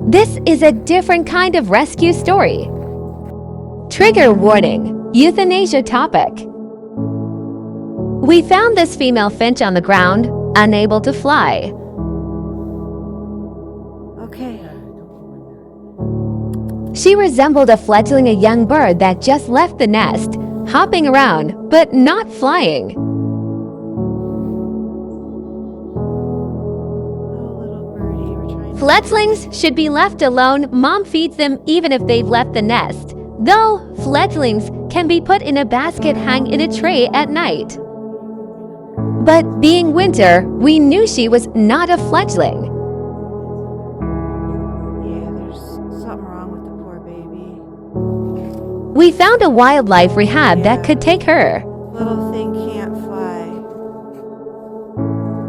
This is a different kind of rescue story. Trigger warning, euthanasia topic. We found this female finch on the ground, unable to fly. Okay. She resembled a fledgling, a young bird that just left the nest, hopping around, but not flying. Fledglings should be left alone. Mom feeds them even if they've left the nest, though fledglings can be put in a basket hung in a tray at night. But being winter, we knew she was not a fledgling. Yeah, there's something wrong with the poor baby. We found a wildlife rehab that could take her. Little thing can't fly.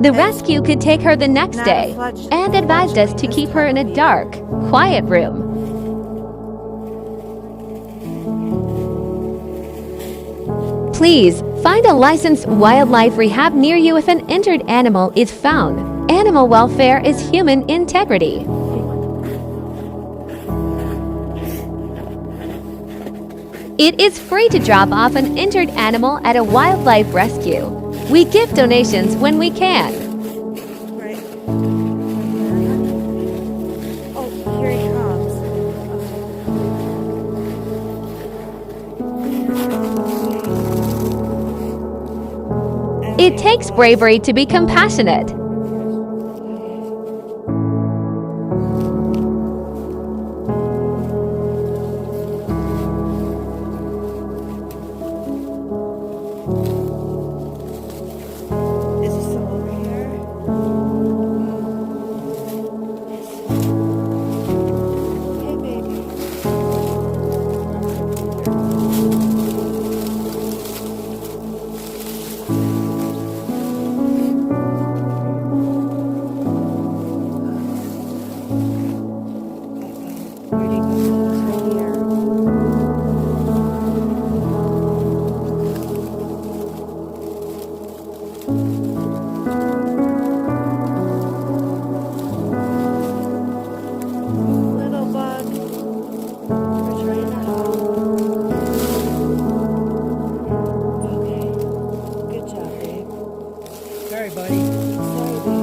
The rescue could take her the next day and advised us to keep her in a dark, quiet room. Please find a licensed wildlife rehab near you if an injured animal is found. Animal welfare is human integrity. It is free to drop off an injured animal at a wildlife rescue. We give donations when we can. Right. Oh, here he comes. It takes bravery to be compassionate. Is he still over here? Hey, baby. Where'd he go? Right here. Little bug. We're trying to help. Okay. Good job, babe. Sorry, buddy. Sorry, baby.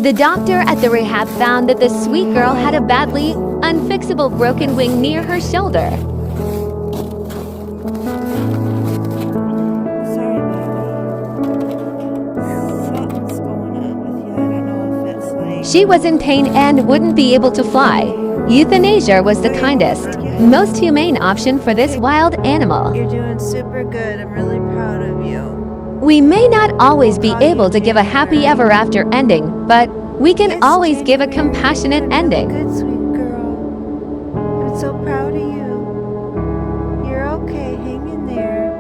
The doctor at the rehab found that the sweet girl had a badly unfixable broken wing near her shoulder. Sorry, baby. Something's going on with you. I don't know if it's like... She was in pain and wouldn't be able to fly. Euthanasia was the kindest, most humane option for this wild animal. You're doing super good. I'm really proud of you. We may not always be able to give a happy ever after ending, but we can always give a compassionate ending. Good, sweet girl. I'm so proud of you. You're okay. Hang in there.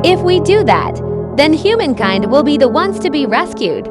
If we do that, then humankind will be the ones to be rescued.